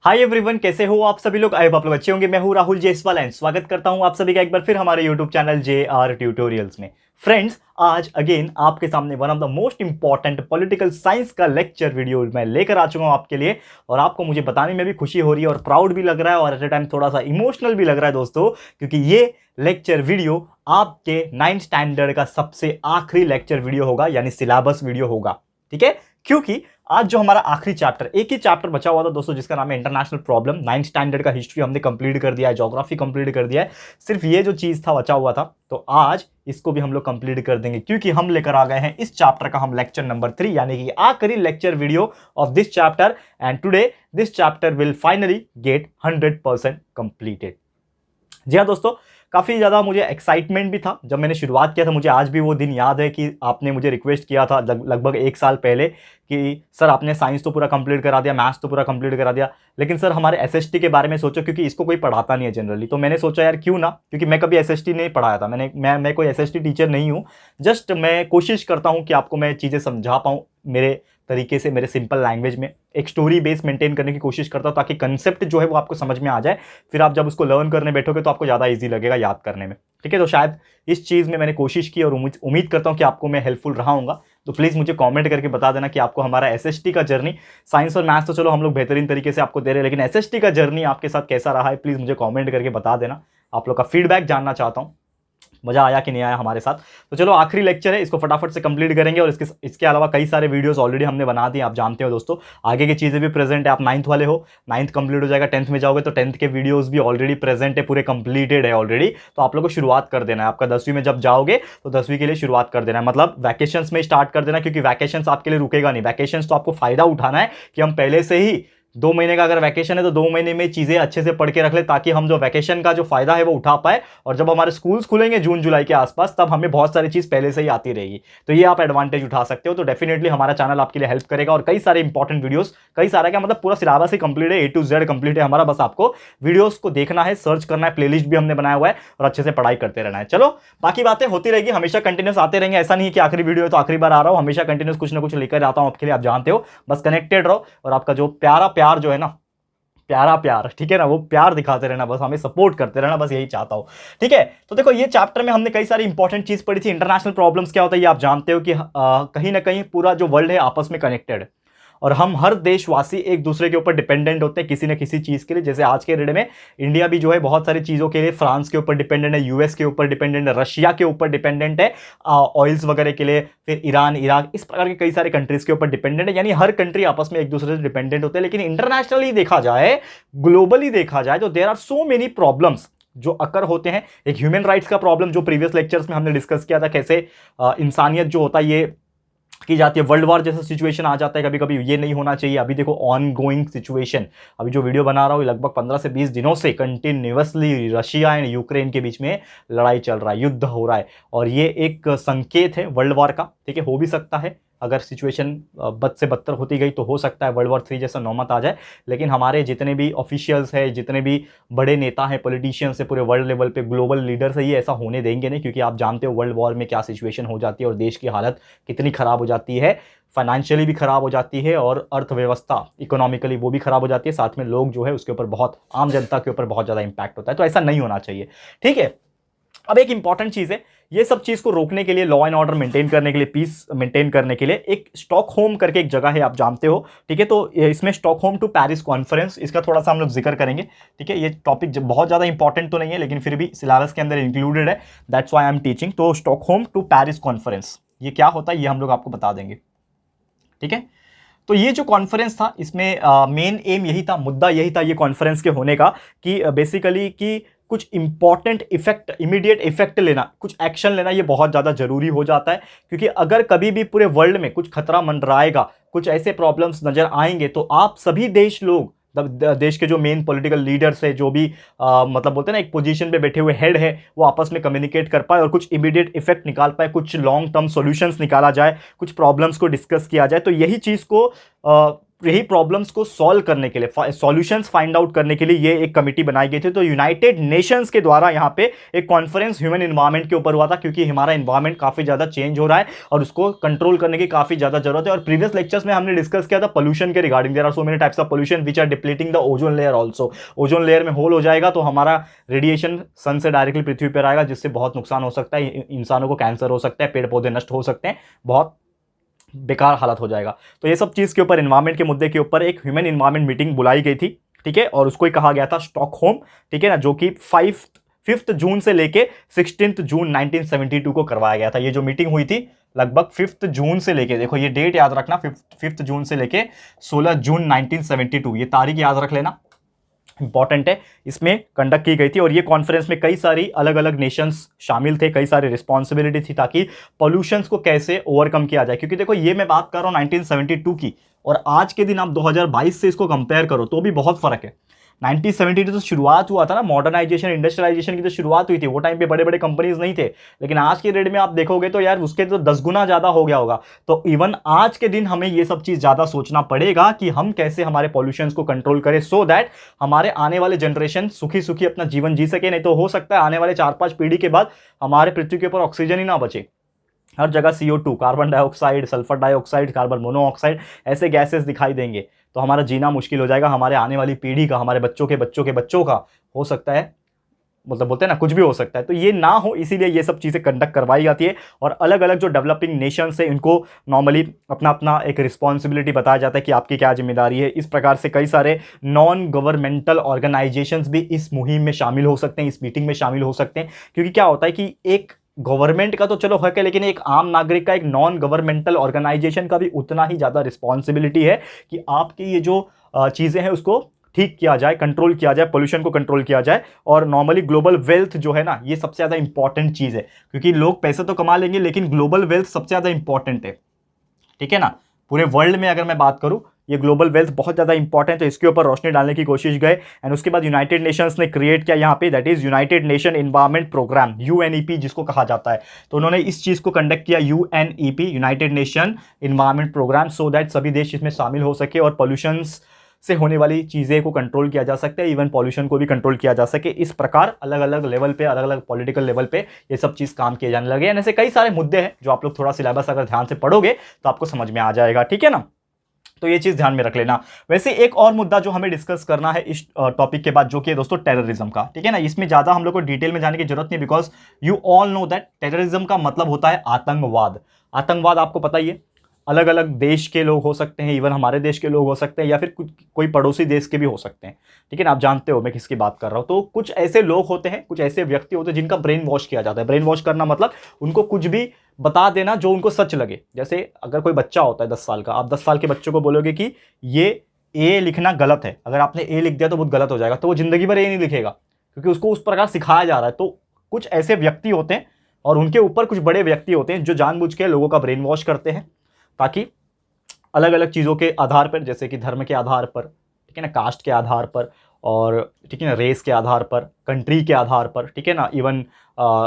Hi everyone, कैसे हो आप सभी लोग। आई होप आप लोग अच्छे होंगे। मैं हूं राहुल जायसवाल एंड स्वागत करता हूं आप सभी का एक बार फिर हमारे यूट्यूब चैनल JR ट्यूटोरियल्स में। फ्रेंड्स, आज अगेन आपके सामने one of the most important political science का लेक्चर वीडियो मैं लेकर आ चुका हूं आपके लिए। और आपको मुझे बताने में भी खुशी हो रही है और प्राउड भी लग रहा है और एट ए टाइम थोड़ा सा इमोशनल भी लग रहा है दोस्तों, क्योंकि ये लेक्चर वीडियो आपके 9th स्टैंडर्ड का सबसे आखिरी लेक्चर वीडियो होगा, यानी सिलेबस वीडियो होगा। ठीक है, क्योंकि आज जो हमारा आखिरी चैप्टर, एक ही चैप्टर बचा हुआ था दोस्तों, जिसका नाम है इंटरनेशनल प्रॉब्लम। 9th स्टैंडर्ड का हिस्ट्री हमने कंप्लीट कर दिया है, ज्योग्राफी कंप्लीट कर दिया है, सिर्फ ये जो चीज था बचा हुआ था, तो आज इसको भी हम लोग कंप्लीट कर देंगे, क्योंकि हम लेकर आ गए हैं इस चैप्टर का हम लेक्चर नंबर 3, यानी कि आखिरी lecture video of this chapter. And today this chapter will finally get 100% completed. जी हाँ दोस्तों, काफ़ी ज़्यादा मुझे एक्साइटमेंट भी था जब मैंने शुरुआत किया था। मुझे आज भी वो दिन याद है कि आपने मुझे रिक्वेस्ट किया था लगभग 1 साल पहले कि सर आपने साइंस तो पूरा कंप्लीट करा दिया, मैथ्स तो पूरा कंप्लीट करा दिया, लेकिन सर हमारे एसएसटी के बारे में सोचो, क्योंकि इसको कोई पढ़ाता नहीं है जनरली। तो मैंने सोचा यार क्यों ना, क्योंकि मैं कभी एसएसटी नहीं पढ़ाया था, मैं कोई एसएसटी टीचर नहीं हूँ। जस्ट मैं कोशिश करता हूँ कि आपको मैं चीज़ें समझा पाऊँ मेरे तरीके से, मेरे सिंपल लैंग्वेज में एक स्टोरी बेस मेंटेन करने की कोशिश करता हूँ, ताकि कंसेप्ट जो है वो आपको समझ में आ जाए। फिर आप जब उसको लर्न करने बैठोगे तो आपको ज़्यादा इजी लगेगा याद करने में। ठीक है, तो शायद इस चीज़ में मैंने कोशिश की और उम्मीद करता हूँ कि आपको मैं हेल्पफुल रहा हूँगा। तो प्लीज़ मुझे कमेंट करके बता देना कि आपको हमारा एसएसटी का जर्नी, साइंस और मैथ्स तो चलो हम लोग बेहतरीन तरीके से आपको दे रहे हैं, लेकिन एसएसटी का जर्नी आपके साथ कैसा रहा है, प्लीज़ मुझे कमेंट करके बता देना। आप लोग का फीडबैक जानना चाहता हूँ, मजा आया कि नहीं आया हमारे साथ। तो चलो आखिरी लेक्चर है, इसको फटाफट से कंप्लीट करेंगे। और इसके अलावा कई सारे वीडियोस ऑलरेडी हमने बना दिए, आप जानते हो दोस्तों। आगे की चीज़ें भी प्रेजेंट है, आप 9th वाले हो, 9th कंप्लीट हो जाएगा, 10th में जाओगे तो 10th के वीडियोस भी ऑलरेडी प्रेजेंट है, पूरे कंप्लीटेड है ऑलरेडी। तो आप लोग को शुरुआत कर देना है, आपका 10वीं में जब जाओगे तो 10वीं के लिए शुरुआत कर देना है, मतलब वैकेशंस में स्टार्ट कर देना, क्योंकि वैकेशंस आपके लिए रुकेगा नहीं। वैकेशंस तो आपको फायदा उठाना है कि हम पहले से ही 2 महीने का अगर वैकेशन है तो 2 महीने में चीज़ें अच्छे से पढ़ के रख ले, ताकि हम जो वैकेशन का जो फायदा है वो उठा पाए, और जब हमारे स्कूल्स खुलेंगे जून जुलाई के आसपास, तब हमें बहुत सारी चीज़ पहले से ही आती रहेगी। तो ये आप एडवांटेज उठा सकते हो। तो डेफिनेटली हमारा चैनल आपके लिए हेल्प करेगा, और कई सारे इंपॉर्टेंट वीडियोस, कई सारा क्या मतलब पूरा सिलेबस ही कंप्लीट है, A to Z कंप्लीट है हमारा। बस आपको वीडियोस को देखना है, सर्च करना है, प्लेलिस्ट भी हमने बनाया हुआ है, और अच्छे से पढ़ाई करते रहना है। चलो बाकी बातें होती रहेगी, हमेशा कंटिन्यूस आते रहेंगे। ऐसा नहीं कि आखिरी वीडियो है तो आखिरी बार आ रहा हूँ, हमेशा कंटिन्यूस कुछ ना कुछ लेकर आता हूँ आपके लिए, आप जानते हो। बस कनेक्टेड रहो, और आपका जो प्यारा प्यार जो है ना, प्यारा प्यार, ठीक है ना, वो प्यार दिखाते रहना, बस हमें सपोर्ट करते रहना, बस यही चाहता हूं। ठीक है, तो देखो ये चैप्टर में हमने कई सारी इंपॉर्टेंट चीज पढ़ी थी। इंटरनेशनल प्रॉब्लम्स क्या होता है ये आप जानते हो कि कहीं ना कहीं पूरा जो वर्ल्ड है आपस में कनेक्टेड है, और हम हर देशवासी एक दूसरे के ऊपर डिपेंडेंट होते हैं किसी न किसी चीज़ के लिए। जैसे आज के डेट में इंडिया भी जो है बहुत सारी चीज़ों के लिए फ्रांस के ऊपर डिपेंडेंट है, यूएस के ऊपर डिपेंडेंट है, रशिया के ऊपर डिपेंडेंट है ऑयल्स वगैरह के लिए, फिर ईरान, इराक, इस प्रकार के कई सारे कंट्रीज के ऊपर डिपेंडेंट है। यानी हर कंट्री आपस में एक दूसरे से डिपेंडेंट होते हैं। लेकिन इंटरनेशनली देखा जाए, ग्लोबली देखा जाए, तो there are so many problems जो अकर होते हैं। एक ह्यूमन राइट्स का प्रॉब्लम जो प्रीवियस लेक्चर्स में हमने डिस्कस किया था, कैसे इंसानियत जो होता है ये की जाती है, वर्ल्ड वॉर जैसा सिचुएशन आ जाता है कभी कभी, ये नहीं होना चाहिए। अभी देखो ऑन गोइंग सिचुएशन, अभी जो वीडियो बना रहा हूँ लगभग 15 से 20 दिनों से कंटिन्यूअसली रशिया एंड यूक्रेन के बीच में लड़ाई चल रहा है, युद्ध हो रहा है, और ये एक संकेत है वर्ल्ड वॉर का। ठीक है, हो भी सकता है अगर सिचुएशन बद से बदतर होती गई तो हो सकता है वर्ल्ड वॉर 3 जैसा नौबत आ जाए। लेकिन हमारे जितने भी ऑफिशियल्स हैं, जितने भी बड़े नेता हैं, पॉलिटिशियंस है, पूरे वर्ल्ड लेवल पे ग्लोबल लीडर्स है, ये ऐसा होने देंगे नहीं, क्योंकि आप जानते हो वर्ल्ड वॉर में क्या सिचुएशन हो जाती है और देश की हालत कितनी खराब हो जाती है, फाइनेंशियली भी खराब हो जाती है, और अर्थव्यवस्था इकोनॉमिकली वो भी खराब हो जाती है। साथ में लोग जो है उसके ऊपर बहुत, आम जनता के ऊपर बहुत ज़्यादा इंपैक्ट होता है। तो ऐसा नहीं होना चाहिए। ठीक है, अब एक इंपॉर्टेंट चीज़ है, ये सब चीज़ को रोकने के लिए, लॉ एंड ऑर्डर मेंटेन करने के लिए, पीस मेंटेन करने के लिए, एक स्टॉकहोम करके एक जगह है, आप जानते हो। ठीक है, तो इसमें स्टॉकहोम टू पेरिस कॉन्फ्रेंस, इसका थोड़ा सा हम लोग जिक्र करेंगे। ठीक है, ये टॉपिक बहुत ज़्यादा इंपॉर्टेंट तो नहीं है, लेकिन फिर भी सिलेबस के अंदर इंक्लूडेड है, that's why I am teaching. तो स्टॉकहोम टू पेरिस कॉन्फ्रेंस ये क्या होता है ये हम लोग आपको बता देंगे। ठीक है, तो ये जो कॉन्फ्रेंस था, इसमें मेन एम यही था, मुद्दा यही था ये कॉन्फ्रेंस के होने का, कि बेसिकली कि कुछ इंपॉर्टेंट इफेक्ट, इमीडिएट इफेक्ट लेना, कुछ एक्शन लेना, ये बहुत ज़्यादा जरूरी हो जाता है। क्योंकि अगर कभी भी पूरे वर्ल्ड में कुछ खतरा मंडराएगा, कुछ ऐसे प्रॉब्लम्स नजर आएंगे, तो आप सभी देश लोग, देश के जो मेन पॉलिटिकल लीडर्स है, जो भी मतलब बोलते हैं ना एक पोजीशन पे बैठे हुए हेड है, वो आपस में कम्युनिकेट कर पाए और कुछ इमीडिएट इफेक्ट निकाल पाए, कुछ लॉन्ग टर्म सॉल्यूशंस निकाला जाए, कुछ प्रॉब्लम्स को डिस्कस किया जाए। तो यही चीज़ को यही प्रॉब्लम्स को सॉल्व करने के लिए, सॉल्यूशंस फाइंड आउट करने के लिए ये एक कमेटी बनाई गई थी। तो यूनाइटेड नेशंस के द्वारा यहाँ पे एक कॉन्फ्रेंस ह्यूमन इन्वायरमेंट के ऊपर हुआ था, क्योंकि हमारा इन्वायरमेंट काफी ज्यादा चेंज हो रहा है और उसको कंट्रोल करने की काफी ज्यादा जरूरत है। और प्रीवियस लेक्चर्स में हमने डिस्कस किया था पोल्यूशन के regarding, there are so many types of pollution which are depleting the ozone layer also. Ozone layer में होल हो जाएगा तो हमारा रेडिएशन सन से डायरेक्टली पृथ्वी पर आएगा, जिससे बहुत नुकसान हो सकता है, इंसानों को कैंसर हो सकता है, पेड़ पौधे नष्ट हो सकते हैं, बहुत बेकार हालत हो जाएगा। तो ये सब चीज के ऊपर, एनवायरमेंट के मुद्दे के ऊपर एक ह्यूमन एनवायरमेंट मीटिंग बुलाई गई थी, ठीक है, और उसको ही कहा गया था स्टॉकहोम, ठीक है ना, जो कि 5 जून से लेके 16 जून 1972 को करवाया गया था। ये जो मीटिंग हुई थी लगभग 5 जून से लेके, देखो ये डेट याद रखना, 5 जून से लेके 16 जून 1972, ये तारीख याद रख लेना, इंपॉर्टेंट है, इसमें कंडक्ट की गई थी। और ये कॉन्फ्रेंस में कई सारी अलग अलग नेशंस शामिल थे, कई सारी रिस्पॉन्सिबिलिटी थी ताकि पॉल्यूशंस को कैसे ओवरकम किया जाए। क्योंकि देखो ये मैं बात कर रहा हूँ 1972 की, और आज के दिन आप 2022 से इसको कंपेयर करो तो भी बहुत फर्क है। 1972 तो शुरुआत हुआ था ना, मॉडर्नाइजेशन, इंडस्ट्रियलाइजेशन की तो शुरुआत हुई थी, वो टाइम पे बड़े बड़े कंपनीज नहीं थे, लेकिन आज के डेट में आप देखोगे तो यार उसके तो 10 गुना ज्यादा हो गया होगा। तो इवन आज के दिन हमें ये सब चीज ज्यादा सोचना पड़ेगा कि हम कैसे हमारे पॉल्यूशन को कंट्रोल करें, सो दैट हमारे आने वाले जनरेशन सुखी सुखी अपना जीवन जी सके। नहीं तो हो सकता है आने वाले 4-5 पीढ़ी के बाद हमारे पृथ्वी के ऊपर ऑक्सीजन ही ना बचे, हर जगह CO2, carbon dioxide, sulphur dioxide, carbon monoxide, ऐसे गैसेस दिखाई देंगे, तो हमारा जीना मुश्किल हो जाएगा। हमारे आने वाली पीढ़ी का, हमारे बच्चों के बच्चों के बच्चों का हो सकता है, मतलब बोलते हैं ना कुछ भी हो सकता है। तो ये ना हो, इसीलिए ये सब चीज़ें कंडक्ट करवाई जाती है। और अलग अलग जो डेवलपिंग नेशंस है इनको नॉर्मली अपना अपना एक रिस्पॉन्सिबिलिटी बताया जाता है कि आपकी क्या जिम्मेदारी है। इस प्रकार से कई सारे नॉन गवर्नमेंटल ऑर्गेनाइजेशंस भी इस मुहिम में शामिल हो सकते हैं, इस मीटिंग में शामिल हो सकते हैं। क्योंकि क्या होता है कि एक गवर्नमेंट का तो चलो हक है, लेकिन एक आम नागरिक का, एक नॉन गवर्नमेंटल ऑर्गेनाइजेशन का भी उतना ही ज्यादा रिस्पॉन्सिबिलिटी है कि आपकी ये जो चीजें हैं उसको ठीक किया जाए, कंट्रोल किया जाए, पोल्यूशन को कंट्रोल किया जाए। और नॉर्मली ग्लोबल वेल्थ जो है ना, ये सबसे ज्यादा इंपॉर्टेंट चीज है, क्योंकि लोग पैसे तो कमा लेंगे लेकिन ग्लोबल वेल्थ सबसे ज्यादा इंपॉर्टेंट है, ठीक है ना। पूरे वर्ल्ड में अगर मैं बात करूं, ये ग्लोबल वेल्थ बहुत ज़्यादा इंपॉर्टेंट है, तो इसके ऊपर रोशनी डालने की कोशिश गए। एंड उसके बाद यूनाइटेड नेशंस ने क्रिएट किया यहाँ पे, that is United Nation Environment Programme, UNEP जिसको कहा जाता है। तो उन्होंने इस चीज़ को कंडक्ट किया, UNEP, United Nation Environment Programme, so that सभी देश इसमें शामिल हो सके और पॉल्यूशंस से होने वाली चीज़ें को कंट्रोल किया जा सकता है, इवन पॉल्यूशन को भी कंट्रोल किया जा सके। इस प्रकार अलग अलग लेवल पे, अलग अलग पॉलिटिकल लेवल पे ये सब चीज़ काम किए जाने लगे। ऐसे कई सारे मुद्दे हैं जो आप लोग थोड़ा सिलेबस अगर ध्यान से पढ़ोगे तो आपको समझ में आ जाएगा, ठीक है ना। तो ये चीज ध्यान में रख लेना। वैसे एक और मुद्दा जो हमें डिस्कस करना है इस टॉपिक के बाद, जो कि है दोस्तों टेररिज्म का, ठीक है ना। इसमें ज्यादा हम लोग को डिटेल में जाने की जरूरत नहीं, because you all know that terrorism का मतलब होता है आतंकवाद। आतंकवाद आपको पता ही है, अलग अलग देश के लोग हो सकते हैं, इवन हमारे देश के लोग हो सकते हैं, या फिर कोई पड़ोसी देश के भी हो सकते हैं, ठीक है ना। आप जानते हो मैं किसकी बात कर रहा हूं। तो कुछ ऐसे लोग होते हैं, कुछ ऐसे व्यक्ति होते हैं जिनका ब्रेन वॉश किया जाता है। ब्रेन वॉश करना मतलब उनको कुछ भी बता देना जो उनको सच लगे। जैसे अगर कोई बच्चा होता है 10 साल का, आप 10 साल के बच्चों को बोलोगे कि ये ए लिखना गलत है, अगर आपने ए लिख दिया तो बहुत गलत हो जाएगा, तो वो जिंदगी भर ए नहीं लिखेगा, क्योंकि उसको उस प्रकार सिखाया जा रहा है। तो कुछ ऐसे व्यक्ति होते हैं और उनके ऊपर कुछ बड़े व्यक्ति होते हैं जो जानबूझ के लोगों का ब्रेन वॉश करते हैं, ताकि अलग अलग चीज़ों के आधार पर, जैसे कि धर्म के आधार पर, ठीक है ना, कास्ट के आधार पर, और ठीक है ना, रेस के आधार पर, कंट्री के आधार पर, ठीक है ना, इवन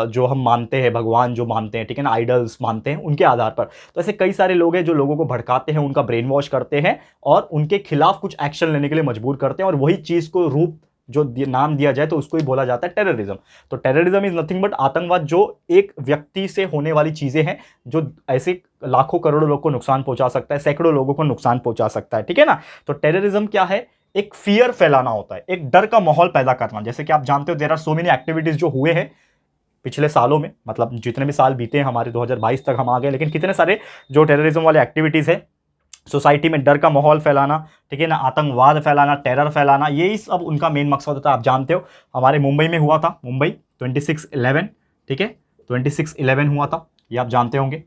जो हम मानते हैं, भगवान जो मानते हैं, ठीक है ना, आइडल्स मानते हैं, उनके आधार पर। तो ऐसे कई सारे लोग हैं जो लोगों को भड़काते हैं, उनका ब्रेन वॉश करते हैं और उनके खिलाफ कुछ एक्शन लेने के लिए मजबूर करते हैं, और वही चीज़ को रूप जो नाम दिया जाए तो उसको ही बोला जाता है टेररिज्म। तो टेररिज्म इज नथिंग बट आतंकवाद, जो एक व्यक्ति से होने वाली चीजें हैं, जो ऐसे लाखों करोड़ों लोग को नुकसान पहुंचा सकता है, सैकड़ों लोगों को नुकसान पहुंचा सकता है, ठीक है ना। तो टेररिज्म क्या है, एक फियर फैलाना होता है, एक डर का माहौल पैदा करना। जैसे कि आप जानते हो there are so many activities जो हुए हैं पिछले सालों में, मतलब जितने भी साल बीते हैं हमारे, 2022 तक हम आ गए, लेकिन कितने सारे जो टेररिज्म वाले एक्टिविटीज है, सोसाइटी में डर का माहौल फैलाना, ठीक है ना, आतंकवाद फैलाना, टेरर फैलाना, यही सब उनका मेन मकसद होता है। आप जानते हो हमारे मुंबई में हुआ था, मुंबई 26/11, ठीक है, 26/11 हुआ था, ये आप जानते होंगे।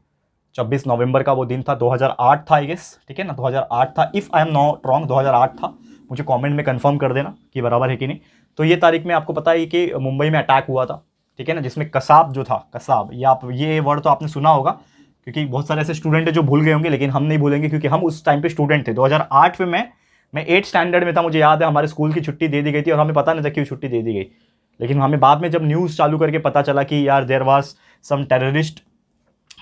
26 नवंबर का वो दिन था, 2008 था आई गेस, ठीक है ना, 2008 था, if I am not wrong 2008 था। मुझे कमेंट में कंफर्म कर देना कि बराबर है कि नहीं। तो ये तारीख में आपको पता है कि मुंबई में अटैक हुआ था, ठीक है ना, जिसमें कसाब जो था, कसाब, ये वर्ड तो आपने सुना होगा, क्योंकि बहुत सारे ऐसे स्टूडेंट है जो भूल गए होंगे, लेकिन हम नहीं भूलेंगे क्योंकि हम उस टाइम पे स्टूडेंट थे। 2008 में मैं 8th स्टैंडर्ड में था, मुझे याद है हमारे स्कूल की छुट्टी दे दी गई थी और हमें पता नहीं था क्यों छुट्टी दे दी गई। लेकिन हमें बाद में जब न्यूज़ चालू करके पता चला कि यार देयर वाज सम टेररिस्ट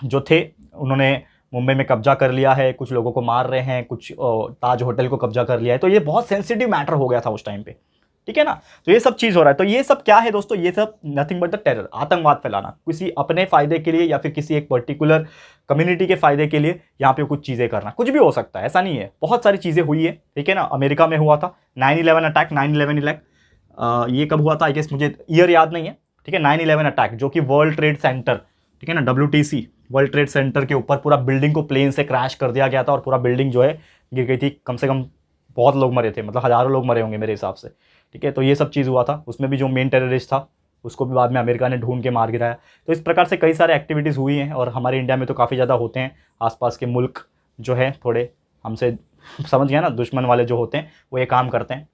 जो थे, उन्होंने मुंबई में कब्जा कर लिया है, कुछ लोगों को मार रहे हैं, कुछ ताज होटल को कब्जा कर लिया है। तो ये बहुत सेंसिटिव मैटर हो गया था उस टाइम पे, ठीक है ना। तो ये सब चीज़ हो रहा है। तो ये सब क्या है दोस्तों, ये सब नथिंग बट द टेरर, आतंकवाद फैलाना किसी अपने फायदे के लिए या फिर किसी एक पर्टिकुलर कम्युनिटी के फायदे के लिए, यहाँ पे कुछ चीज़ें करना, कुछ भी हो सकता है, ऐसा नहीं है। बहुत सारी चीज़ें हुई है, ठीक है ना। अमेरिका में हुआ था 9/11 अटैक, 9/11 इलेक्ट, ये कब हुआ था आई गेस, मुझे ईयर याद नहीं है, ठीक है। 9/11 अटैक जो कि वर्ल्ड ट्रेड सेंटर, ठीक है ना, WTC वर्ल्ड ट्रेड सेंटर के ऊपर पूरा बिल्डिंग को प्लेन से क्रैश कर दिया गया था और पूरा बिल्डिंग जो है गिर गई थी। कम से कम बहुत लोग मरे थे, मतलब हज़ारों लोग मरे होंगे मेरे हिसाब से, ठीक है। तो ये सब चीज़ हुआ था। उसमें भी जो मेन टेररिस्ट था उसको भी बाद में अमेरिका ने ढूंढ के मार गिराया। तो इस प्रकार से कई सारे एक्टिविटीज़ हुई हैं और हमारे इंडिया में तो काफ़ी ज़्यादा होते हैं। आसपास के मुल्क जो है थोड़े हमसे समझ गया ना, दुश्मन वाले जो होते हैं वो ये काम करते हैं।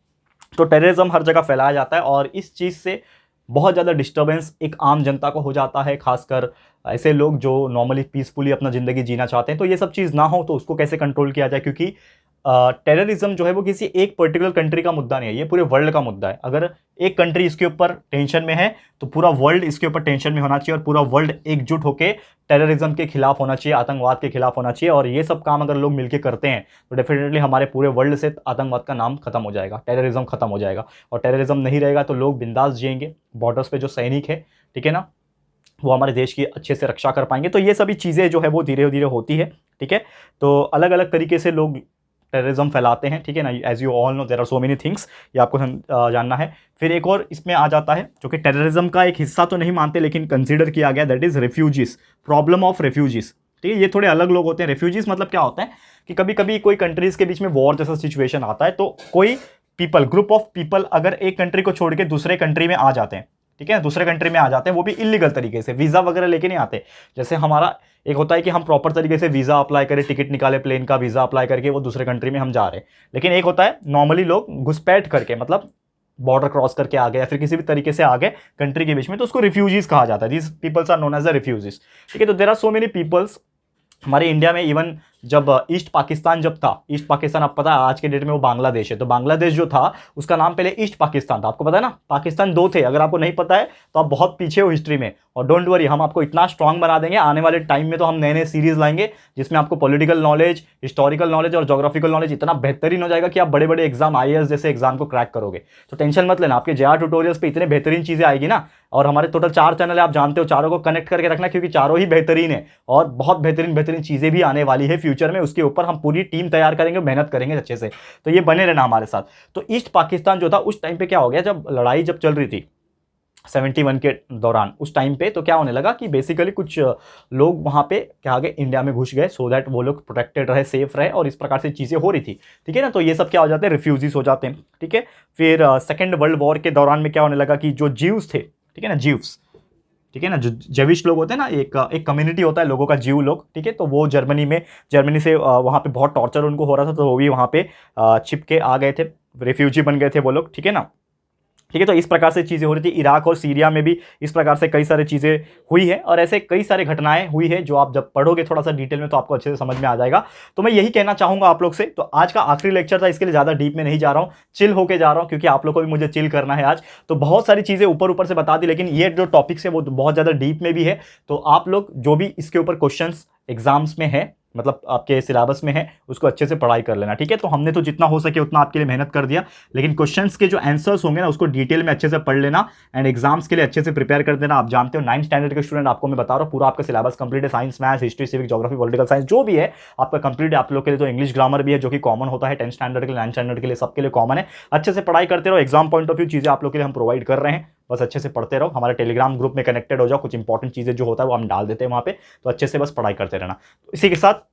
तो टेररिज्म हर जगह फैलाया जाता है और इस चीज़ से बहुत ज़्यादा डिस्टर्बेंस एक आम जनता को हो जाता है, खासकर ऐसे लोग जो नॉर्मली पीसफुली अपना ज़िंदगी जीना चाहते हैं। तो ये सब चीज़ ना हो तो उसको कैसे कंट्रोल किया जाए, क्योंकि टेररिज्म जो है वो किसी एक पर्टिकुलर कंट्री का मुद्दा नहीं है, ये पूरे वर्ल्ड का मुद्दा है। अगर एक कंट्री इसके ऊपर टेंशन में है तो पूरा वर्ल्ड इसके ऊपर टेंशन में होना चाहिए और पूरा वर्ल्ड एकजुट होकर टेररिज्म के खिलाफ होना चाहिए, आतंकवाद के खिलाफ होना चाहिए। और ये सब काम अगर लोग मिलकर करते हैं तो डेफिनेटली हमारे पूरे वर्ल्ड से आतंकवाद का नाम खत्म हो जाएगा, टेररिज्म खत्म हो जाएगा। और टेररिज्म नहीं रहेगा तो लोग बिंदास जिएंगे, बॉर्डर्स पे जो सैनिक है, ठीक है ना, वो हमारे देश की अच्छे से रक्षा कर पाएंगे। तो ये सभी चीज़ें जो है वो धीरे धीरे होती है, ठीक है। तो अलग अलग तरीके से लोग टेररिज्म फैलाते हैं, ठीक है ना। As you all know there are so many things, ये आपको जानना है। फिर एक और इसमें आ जाता है जो कि टेररिज्म का एक हिस्सा तो नहीं मानते लेकिन कंसीडर किया गया, that is refugees, problem of refugees, ठीक है। ये थोड़े अलग लोग होते हैं। रेफ्यूजीज मतलब क्या होता है कि कभी कभी कोई कंट्रीज के बीच में वॉर जैसा सिचुएशन आता है तो कोई पीपल, ग्रुप ऑफ पीपल अगर एक कंट्री को छोड़ के दूसरे कंट्री में आ जाते हैं, ठीक है, दूसरे कंट्री में आ जाते हैं, वो भी इलीगल तरीके से, वीज़ा वगैरह लेके नहीं आते। जैसे हमारा एक होता है कि हम प्रॉपर तरीके से वीज़ा अप्लाई करें, टिकट निकाले प्लेन का, वीज़ा अप्लाई करके वो दूसरे कंट्री में हम जा रहे हैं। लेकिन एक होता है नॉर्मली लोग घुसपैठ करके, मतलब बॉर्डर क्रॉस करके आ गए या फिर किसी भी तरीके से आ गए कंट्री के बीच में, तो उसको रिफ्यूजीज कहा जाता है। These peoples are known as the refugees, ठीक है। तो there are so many peoples हमारे इंडिया में। इवन जब ईस्ट पाकिस्तान जब था, ईस्ट पाकिस्तान आपको पता है आज के डेट में वो बांग्लादेश है, तो बांग्लादेश जो था उसका नाम पहले ईस्ट पाकिस्तान था, आपको पता है ना। पाकिस्तान 2 थे, अगर आपको नहीं पता है तो आप बहुत पीछे हो हिस्ट्री में। और डोंट वरी, हम आपको इतना स्ट्रांग बना देंगे आने वाले टाइम में, तो हम नए नए सीरीज लाएंगे जिसमें आपको पॉलिटिकल नॉलेज, हिस्टोरिकल नॉलेज और जोग्राफिकल नॉलेज इतना बेहतरीन हो जाएगा कि आप बड़े बड़े एग्जाम, IAS जैसे एग्जाम को क्रैक करोगे। तो टेंशन मत लेना, आपके JR ट्यूटोरियल्स पे इतने बेहतरीन चीज़ें आएगी ना। और हमारे टोटल 4 चैनल है, आप जानते हो, चारों को कनेक्ट करके रखना क्योंकि चारों ही बेहतरीन है और बहुत बेहतरीन बेहतरीन चीज़ें भी आने वाली है फ्यूचर में। उसके ऊपर हम पूरी टीम तैयार करेंगे, मेहनत करेंगे अच्छे से, तो ये बने रहना हमारे साथ। तो ईस्ट पाकिस्तान जो था उस टाइम पे क्या हो गया, जब लड़ाई जब चल रही थी 71 के दौरान, उस टाइम पे तो क्या होने लगा कि बेसिकली कुछ लोग वहां पे क्या आ गए, इंडिया में घुस गए, सो दैट वो लोग प्रोटेक्टेड रहे, सेफ रहे, और इस प्रकार से चीज़ें हो रही थी, ठीक है ना। तो ये सब क्या हो जाते हैं, रिफ्यूजीज हो जाते हैं, ठीक है। फिर सेकेंड वर्ल्ड वॉर के दौरान में क्या होने लगा कि जो जीव्स थे, ठीक है ना, जीव्स, ठीक है ना, जो जेविश लोग होते हैं ना, एक कम्युनिटी होता है लोगों का, जीव लोग, ठीक है। तो वो जर्मनी से वहाँ पे बहुत टॉर्चर उनको हो रहा था, तो वो भी वहाँ पे छिप के आ गए थे, रेफ्यूजी बन गए थे वो लोग, ठीक है ना, ठीक है। तो इस प्रकार से चीज़ें हो रही थी। इराक और सीरिया में भी इस प्रकार से कई सारी चीज़ें हुई है और ऐसे कई सारे घटनाएं हुई है जो आप जब पढ़ोगे थोड़ा सा डिटेल में तो आपको अच्छे से समझ में आ जाएगा। तो मैं यही कहना चाहूँगा आप लोग से। तो आज का आखिरी लेक्चर था, इसके लिए ज़्यादा डीप में नहीं जा रहा हूँ, चिल होके जा रहा हूँ क्योंकि आप लोग को भी मुझे चिल करना है आज। तो बहुत सारी चीज़ें ऊपर ऊपर से बता दी, लेकिन ये जो टॉपिक्स है वो बहुत ज़्यादा डीप में भी है। तो आप लोग जो भी इसके ऊपर क्वेश्चन एग्जाम्स में है, मतलब आपके सिलेबस में है, उसको अच्छे से पढ़ाई कर लेना, ठीक है। तो हमने तो जितना हो सके उतना आपके लिए मेहनत कर दिया, लेकिन क्वेश्चंस के जो आंसर्स होंगे ना उसको डिटेल में अच्छे से पढ़ लेना एंड एग्जाम्स के लिए अच्छे से प्रिपेयर कर देना। आप जानते हो 9th स्टैंडर्ड के स्टूडेंट, आपको मैं बता रहा हूँ पूरा आपका सिलेबस कंप्लीट है, science, maths, history, civic, geography, political science जो भी है आपका कंप्लीट है। आप लोग के लिए तो इंग्लिश ग्रामर भी है जो कि कॉमन होता है 10th स्टैंडर्ड के लिए, 9th स्टैंडर्ड के लिए, सबके लिए कॉमन है। अच्छे से पढ़ाई करते रहो, एग्जाम पॉइंट ऑफ व्यू चीज़ें आप लोग के लिए हम प्रोवाइड कर रहे हैं, बस अच्छे से पढ़ते रहो। हमारे टेलीग्राम ग्रुप में कनेक्टेड हो जाओ, कुछ इंपॉर्टेंट चीज़ें जो होता है वो हम डाल देते हैं वहाँ पे, तो अच्छे से बस पढ़ाई करते रहना। तो इसी के साथ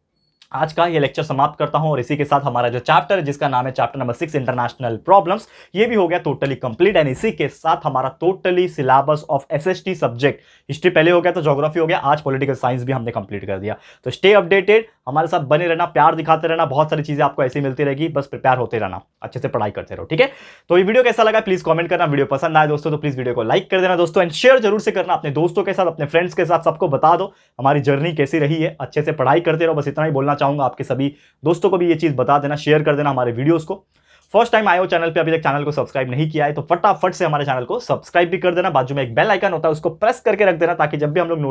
आज का ये लेक्चर समाप्त करता हूं और इसी के साथ हमारा जो चैप्टर है जिसका नाम है चैप्टर नंबर 6 इंटरनेशनल प्रॉब्लम्स, ये भी हो गया टोटली कंप्लीट। एंड इसी के साथ हमारा totally syllabus of SST subject, history पहले हो गया तो ज्योग्राफी हो गया, आज पॉलिटिकल साइंस भी हमने कंप्लीट कर दिया। तो स्टे अपडेटेड, हमारे साथ बने रहना, प्यार दिखाते रहना, बहुत सारी चीजें आपको ऐसी मिलती रहेगी, बस प्रिपेयर होते रहना, अच्छे से पढ़ाई करते रहो, ठीक है। तो ये वीडियो कैसा लगा प्लीज कमेंट करना, वीडियो पसंद आए दोस्तों तो प्लीज वीडियो को लाइक कर देना दोस्तों, एंड शेयर जरूर से करना अपने दोस्तों के साथ, अपने फ्रेंड्स के साथ, सबको बता दो हमारी जर्नी कैसी रही है, अच्छे से पढ़ाई करते रहो, बस इतना ही बोलना चाहूंगा। आपके सभी दोस्तों को भी ये चीज बता देना, शेयर कर देना हमारे वीडियोस को। फर्स्ट टाइम आए हो चैनल पे, अभी तक चैनल को सब्सक्राइब नहीं किया है तो फटाफट से हमारे चैनल को सब्सक्राइब भी कर देना। बाजू में एक बेल आइकन होता है, उसको प्रेस करके रख देना, ताकि जब भी हम लोग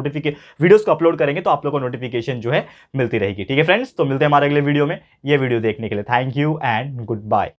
वीडियोस को अपलोड करेंगे तो आप लोगों को नोटिफिकेशन जो है मिलती रहेगी। ठीक है फ्रेंड्स, तो मिलते हैं हमारे अगले वीडियो में। ये वीडियो देखने के लिए thank you and good bye.